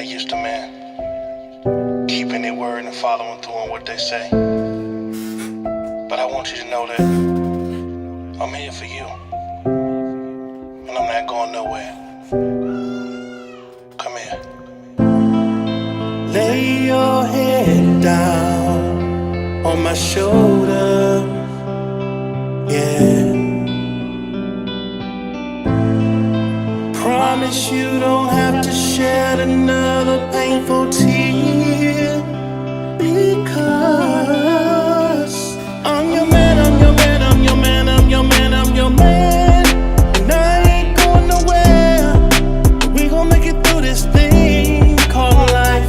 not used to man keeping their word and following through on what they say. But I want you to know that I'm here for you. And I'm not going nowhere. Come here. Lay your head down on my shoulder. Yeah. Promise you don't have to shed another painful tear, because I'm your man, I'm your man, I'm your man, I'm your man, I'm your man, and I ain't going nowhere. We gon' make it through this thing called life.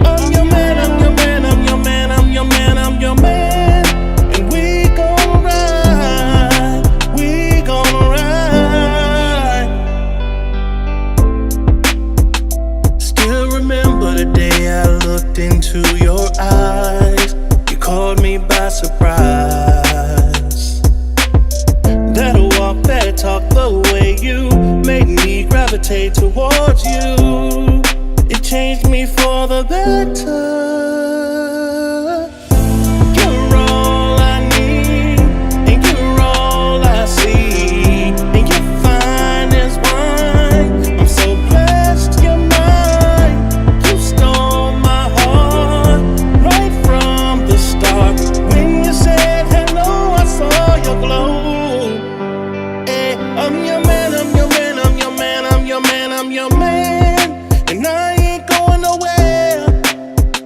I'm your man, I'm your man, I'm your man, I'm your man, I'm your man, and we gon' ride, we gon' ride. Remember the day I looked into your eyes. You caught me by surprise. That walk, that talk, the way you made me gravitate towards you, it changed me for the better. You're all I need, and you're all I see, and you're fine as wine. I'm so blessed you're mine. I'm your man, and I ain't going nowhere.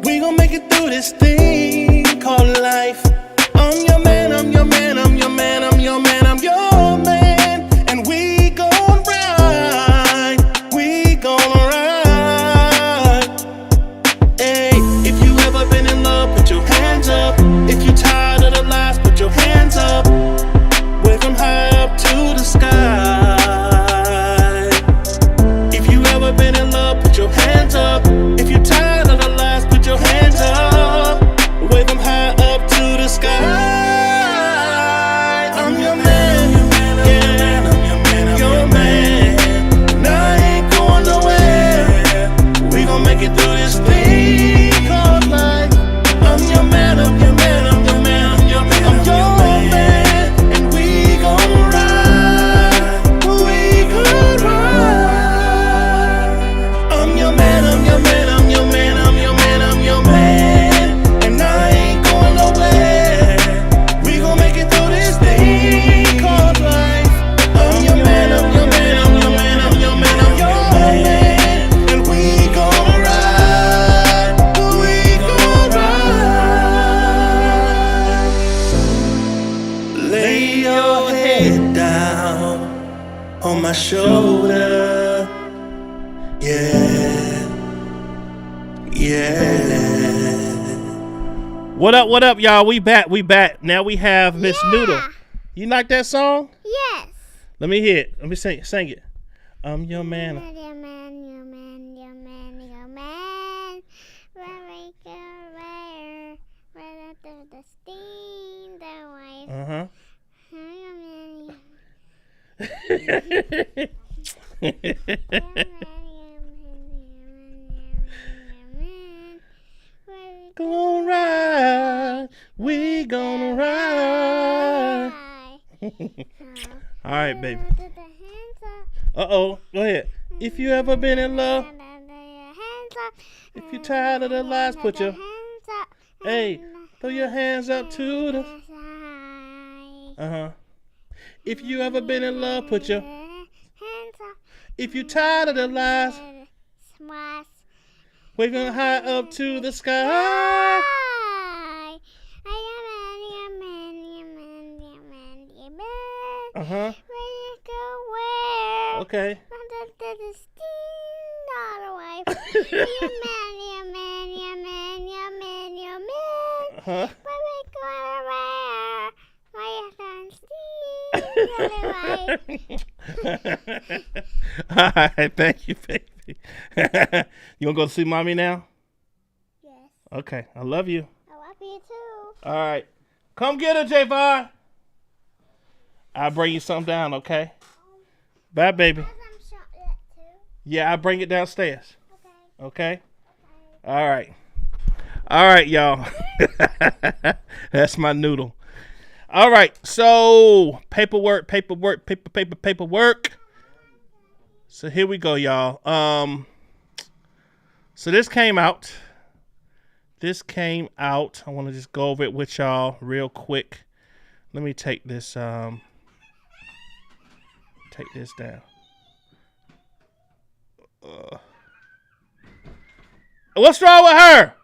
We gon' make it through this thing called life. I'm your man, I'm your man, I'm your man, I'm your man, I'm your man, and we gon' ride, we gon' ride. Hey, if you ever been in love, put your hands up. If you tired of the lies, put your hands up. Wave them high up to the sky. Been in love, put your hands up. If you're tired of the lies, put your hands up. Wave them high up to the sky. I'm your man, yeah, I'm your man, I'm your man, and I ain't going nowhere. We gon' make it through this thing called life. I'm your man, I'm your man, I'm your man, I'm your man, I'm your man, and we gon' ride, we gon' ride. I'm your man, I'm your man, I'm your man, I'm your man, I'm your man, and I ain't going nowhere. We gon' make it through this thing called life. I'm your man, I'm your man, I'm your man, I'm your man, I'm your man, and we gon' ride, we gon' ride. Lay your head down on my shoulder. Yeah, yeah. What up, y'all? We back. Now we have Miss Noodle. You like that song? Yes. Let me hear it. Let me sing it. I'm your man. Your man, your man, your man, your man. Where we go, where the steam, the wife. Uh-huh. Gonna ride, we gonna ride. All right, baby. Uh-oh, go ahead. If you ever been in love, if you tired of the lies, put your hey, throw your hands up to the If you ever been in love, put your if you tired of the lies, wave them high up to the sky. Uh-huh. Okay. Uh-huh. All right, thank you, baby. You gonna go see mommy now? Yes. Okay, I love you. I love you too. All right, come get her, Javon. I'll bring you something down, okay? Bye, baby. Have some chocolate too. Yeah, I'll bring it downstairs. Okay. Okay? All right. All right, y'all. That's my noodle. All right. So, paperwork. So, here we go, y'all. So this came out. I want to just go over it with y'all real quick. Let me take this down. What's wrong with her?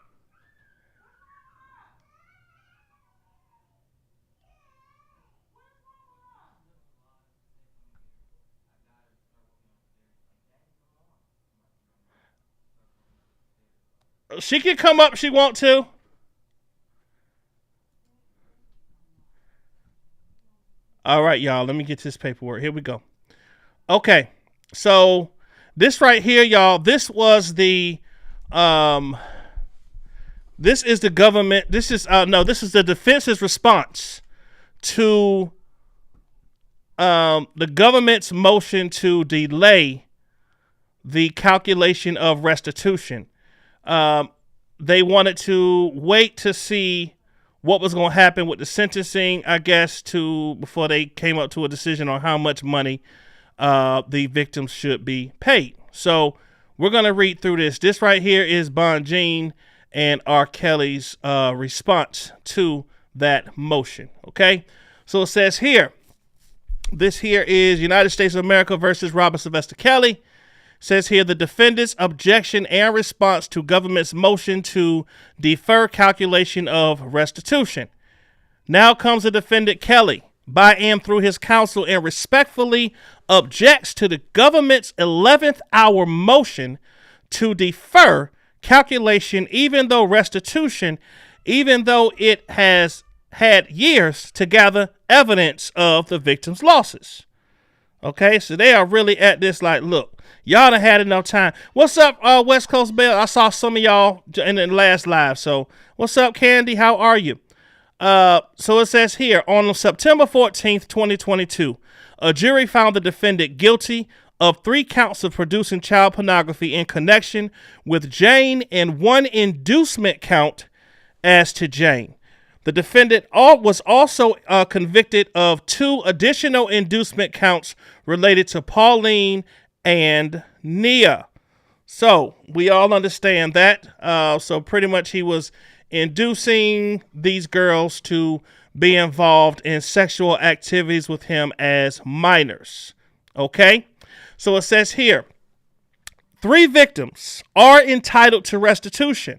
She can come up if she want to. All right, y'all. Let me get this paperwork. Here we go. Okay. So this right here, y'all, this was the this is the government. This is the defense's response to the government's motion to delay the calculation of restitution. They wanted to wait to see what was going to happen with the sentencing, I guess, before they came up to a decision on how much money the victims should be paid. So we're going to read through this. This right here is Bonjean and R. Kelly's response to that motion. Okay, so it says here, this here is United States of America versus Robert Sylvester Kelly. Says here, the defendant's objection and response to government's motion to defer calculation of restitution. Now comes the defendant Kelly, by and through his counsel, and respectfully objects to the government's 11th hour motion to defer calculation, even though it has had years to gather evidence of the victim's losses. Okay, so they are really at this like, look, y'all done had enough time. What's up, West Coast Bell? I saw some of y'all in the last live. So what's up, Candy? How are you? So it says here, on September 14th, 2022, a jury found the defendant guilty of 3 counts of producing child pornography in connection with Jane and 1 inducement count as to Jane. The defendant was also convicted of 2 additional inducement counts related to Pauline and Nia. So we all understand that. So pretty much he was inducing these girls to be involved in sexual activities with him as minors. Okay. So it says here, 3 victims are entitled to restitution,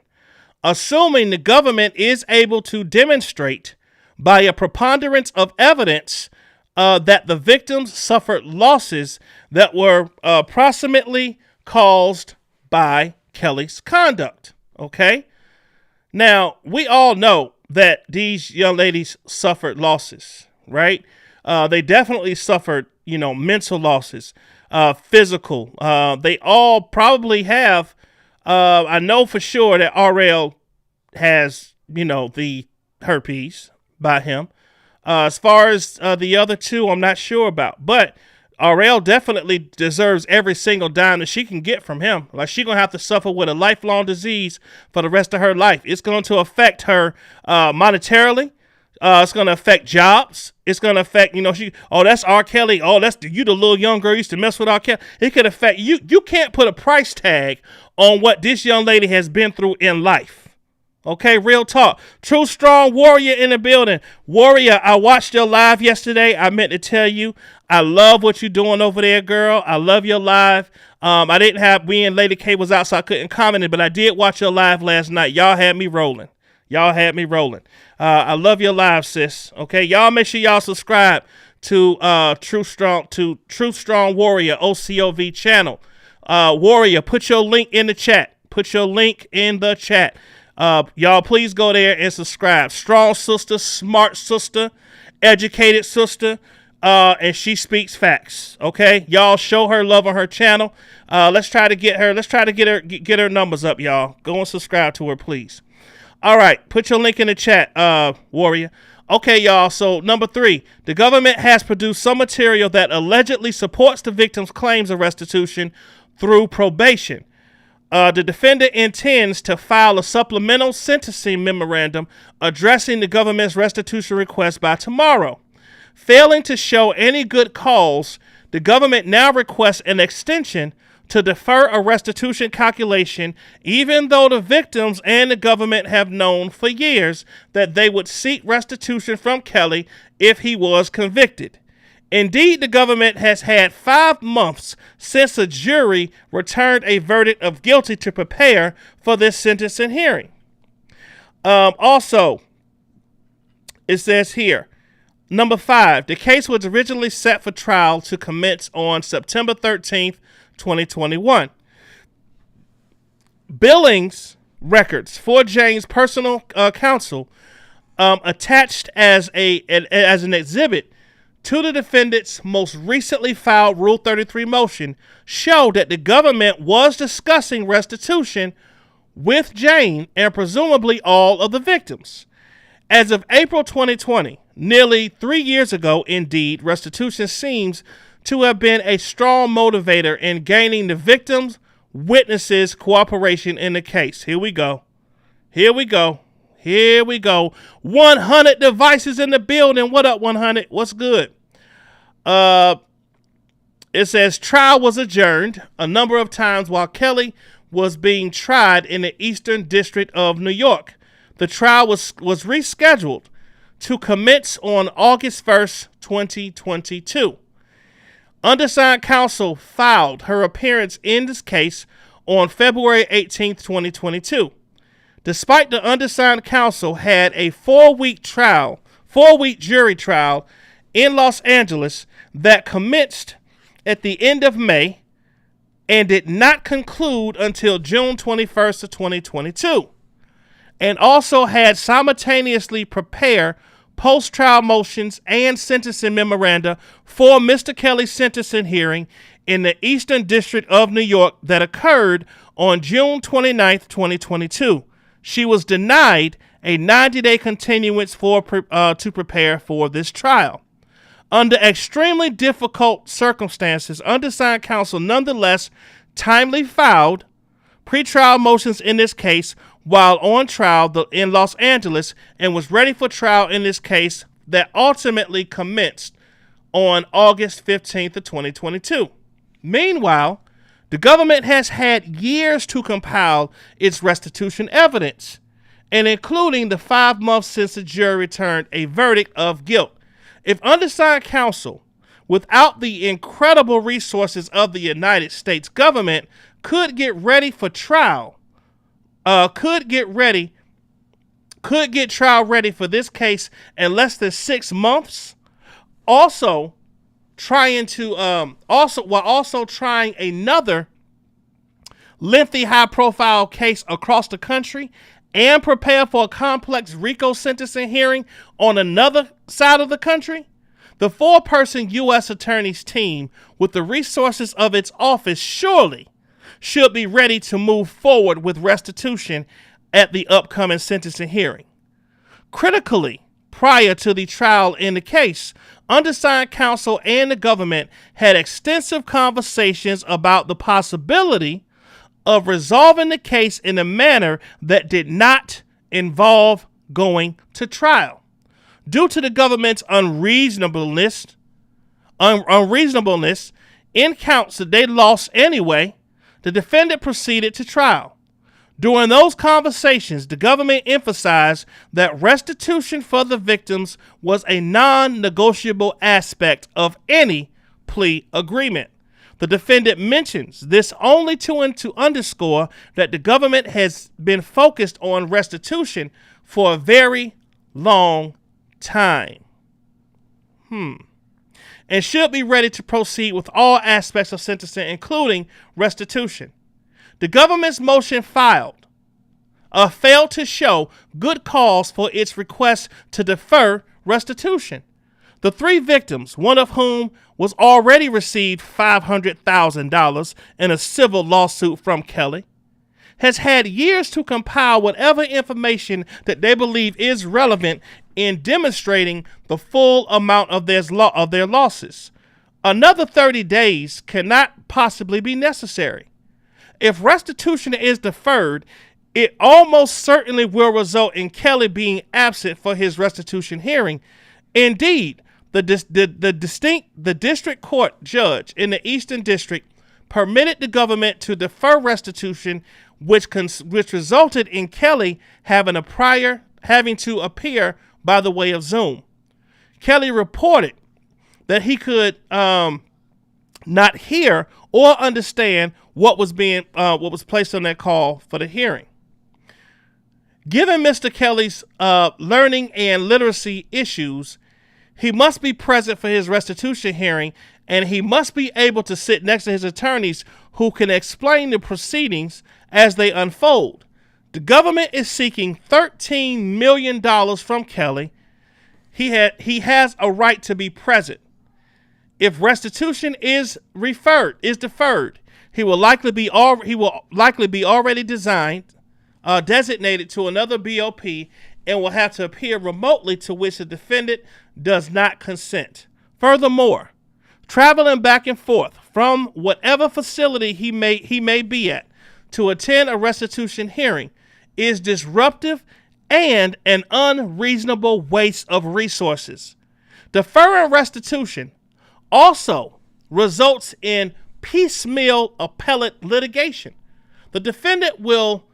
assuming the government is able to demonstrate by a preponderance of evidence that the victims suffered losses that were approximately caused by Kelly's conduct. Okay. Now, we all know that these young ladies suffered losses, right? They definitely suffered, mental losses, physical. They all probably have. I know for sure that RL has, the herpes by him. As far as the other 2, I'm not sure about. But RL definitely deserves every single dime that she can get from him. Like, she's going to have to suffer with a lifelong disease for the rest of her life. It's going to affect her monetarily. It's going to affect jobs. It's going to affect, that's R. Kelly. Oh, you the little young girl used to mess with R. Kelly. It could affect you. You can't put a price tag on what this young lady has been through in life. Okay, real talk. True Strong Warrior in the building. Warrior, I watched your live yesterday. I meant to tell you, I love what you're doing over there, girl. I love your live. We and Lady K was out, so I couldn't comment it, but I did watch your live last night. Y'all had me rolling. I love your live, sis. Okay, y'all make sure y'all subscribe to True Strong Warrior OCOV channel. Warrior, put your link in the chat. Y'all please go there and subscribe. Strong sister, smart sister, educated sister, and she speaks facts. Okay, y'all show her love on her channel. Let's try to get her numbers up, y'all. Go and subscribe to her, please. All right, put your link in the chat, Warrior. Okay, y'all. So number 3, the government has produced some material that allegedly supports the victim's claims of restitution through probation. The defendant intends to file a supplemental sentencing memorandum addressing the government's restitution request by tomorrow. Failing to show any good cause, the government now requests an extension to defer a restitution calculation, even though the victims and the government have known for years that they would seek restitution from Kelly if he was convicted. Indeed, the government has had 5 months since a jury returned a verdict of guilty to prepare for this sentencing hearing. Also, it says here, number 5, the case was originally set for trial to commence on September 13th, 2021. Billings records for Jane's personal counsel attached as an exhibit to the defendant's most recently filed Rule 33 motion show that the government was discussing restitution with Jane and presumably all of the victims. As of April 2020, nearly 3 years ago, indeed, restitution seems to have been a strong motivator in gaining the victims' witnesses' cooperation in the case. Here we go. 100 devices in the building. What up, 100? What's good? It says trial was adjourned a number of times while Kelly was being tried in the Eastern District of New York. The trial was rescheduled to commence on August 1st, 2022. Undersigned counsel filed her appearance in this case on February 18th, 2022. Despite the undersigned counsel had a 4-week jury trial in Los Angeles that commenced at the end of May and did not conclude until June 21st of 2022, and also had simultaneously prepare post-trial motions and sentencing memoranda for Mr. Kelly's sentencing hearing in the Eastern District of New York that occurred on June 29th, 2022. She was denied a 90-day continuance to prepare for this trial. Under extremely difficult circumstances, undersigned counsel nonetheless timely filed pretrial motions in this case while on trial in Los Angeles and was ready for trial in this case that ultimately commenced on August 15th of 2022. Meanwhile, the government has had years to compile its restitution evidence, and including the 5 months since the jury returned a verdict of guilt. If undersigned counsel, without the incredible resources of the United States government, could get ready for trial, could get trial ready for this case in less than 6 months, while trying another lengthy high-profile case across the country and prepare for a complex RICO sentencing hearing on another side of the country, the 4-person U.S. Attorney's team, with the resources of its office, surely should be ready to move forward with restitution at the upcoming sentencing hearing. Critically, prior to the trial in the case, undersigned counsel and the government had extensive conversations about the possibility of resolving the case in a manner that did not involve going to trial. Due to the government's unreasonableness in counts that they lost anyway, the defendant proceeded to trial. During those conversations, the government emphasized that restitution for the victims was a non-negotiable aspect of any plea agreement. The defendant mentions this only to underscore that the government has been focused on restitution for a very long time. And should be ready to proceed with all aspects of sentencing, including restitution. The government's motion failed to show good cause for its request to defer restitution. The 3 victims, one of whom was already received $500,000 in a civil lawsuit from Kelly, has had years to compile whatever information that they believe is relevant in demonstrating the full amount of their losses. Another 30 days cannot possibly be necessary. If restitution is deferred, it almost certainly will result in Kelly being absent for his restitution hearing. Indeed, the district court judge in the Eastern District permitted the government to defer restitution, which resulted in Kelly having to appear by the way of Zoom. Kelly reported that he could not hear or understand what was placed on that call for the hearing. Given Mr. Kelly's learning and literacy issues, he must be present for his restitution hearing, and he must be able to sit next to his attorneys who can explain the proceedings as they unfold. The government is seeking $13 million from Kelly. He has a right to be present. If restitution is deferred, he will likely be already designated to another BOP and will have to appear remotely, to which the defendant does not consent. Furthermore, traveling back and forth from whatever facility he may be at to attend a restitution hearing is disruptive and an unreasonable waste of resources. Deferring restitution also results in piecemeal appellate litigation. The defendant will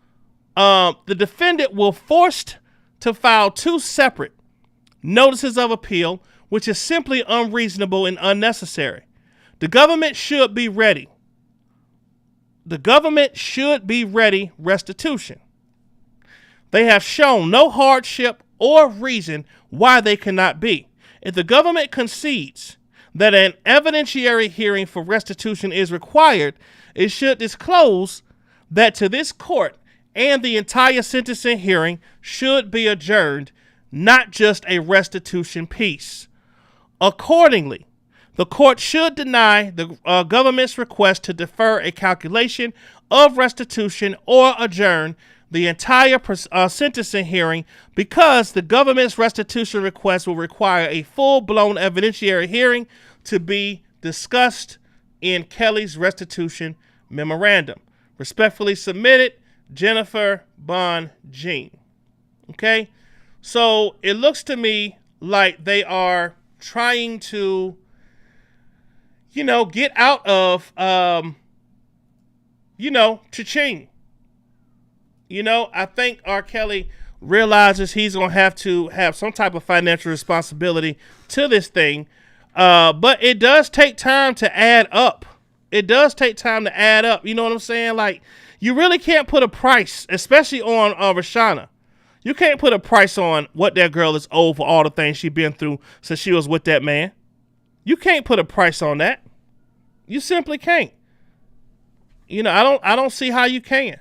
forced to file two separate notices of appeal, which is simply unreasonable and unnecessary. The government should be ready. Restitution. They have shown no hardship or reason why they cannot be. If the government concedes that an evidentiary hearing for restitution is required, it should disclose that to this court, and the entire sentencing hearing should be adjourned, not just a restitution piece. Accordingly, the court should deny the government's request to defer a calculation of restitution or adjourn the entire sentencing hearing, because the government's restitution request will require a full-blown evidentiary hearing to be discussed in Kelly's restitution memorandum. Respectfully submitted, Jennifer Bond Jean. Okay, so it looks to me like they are trying to, get out of, cha-ching. I think R. Kelly realizes he's going to have some type of financial responsibility to this thing, but it does take time to add up. You know what I'm saying? Like, you really can't put a price, especially on Rashana. You can't put a price on what that girl is owed for all the things she's been through since she was with that man. You can't put a price on that. You simply can't. I don't see how you can.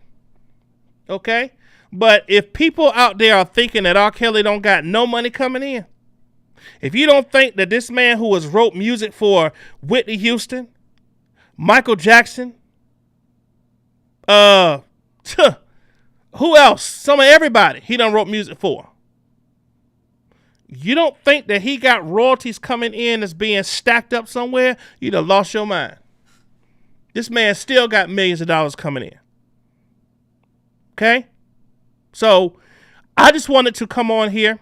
Okay? But if people out there are thinking that R. Kelly don't got no money coming in, if you don't think that this man who has wrote music for Whitney Houston, Michael Jackson, who else? Some of everybody he done wrote music for. You don't think that he got royalties coming in that's being stacked up somewhere? You done lost your mind. This man still got millions of dollars coming in. Okay? So, I just wanted to come on here.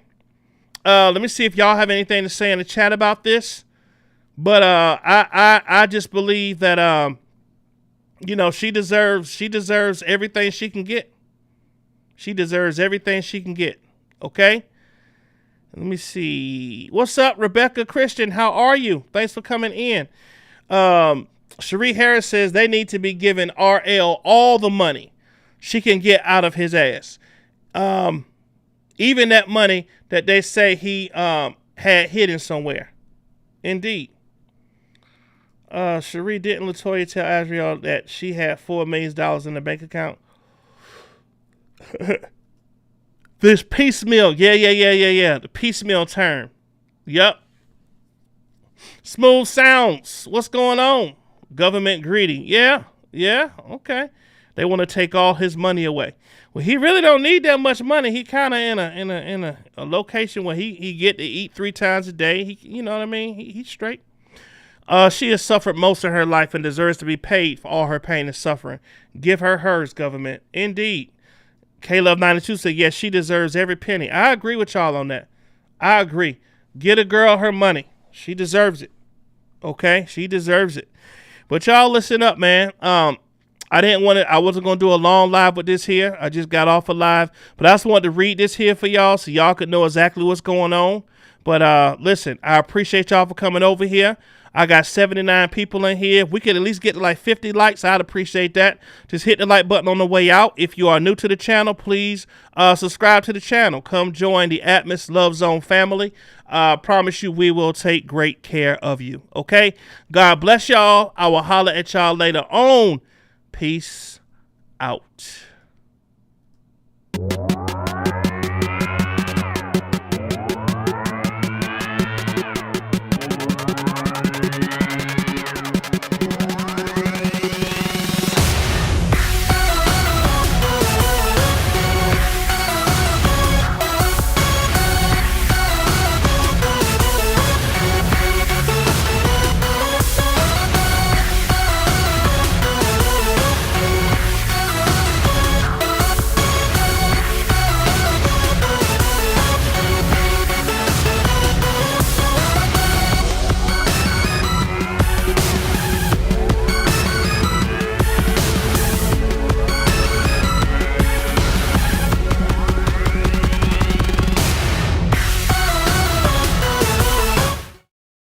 Let me see if y'all have anything to say in the chat about this. But I just believe that she deserves everything she can get. She deserves everything she can get. Okay? Let me see. What's up, Rebecca Christian? How are you? Thanks for coming in. Cherie Harris says they need to be giving RL all the money she can get out of his ass. Even that money that they say he had hidden somewhere. Indeed. Cherie, didn't LaToya tell Azriel that she had $4 million in the bank account? This piecemeal. Yeah. The piecemeal term. Yep. Smooth Sounds. What's going on? Government greedy. Yeah. Okay. They want to take all his money away. Well, he really don't need that much money. He kind of in a location where he get to eat 3 times a day. You know what I mean? He's straight. She has suffered most of her life and deserves to be paid for all her pain and suffering. Give her hers, government. Indeed. K-Love92 said, yes, she deserves every penny. I agree with y'all on that. I agree. Get a girl her money. She deserves it. Okay? She deserves it. But y'all listen up, man. I wasn't going to do a long live with this here. I just got off a live. But I just wanted to read this here for y'all so y'all could know exactly what's going on. But listen, I appreciate y'all for coming over here. I got 79 people in here. If we could at least get to like 50 likes, I'd appreciate that. Just hit the like button on the way out. If you are new to the channel, please subscribe to the channel. Come join the Atmos Love Zone family. Promise you we will take great care of you. Okay? God bless y'all. I will holler at y'all later on. Peace out.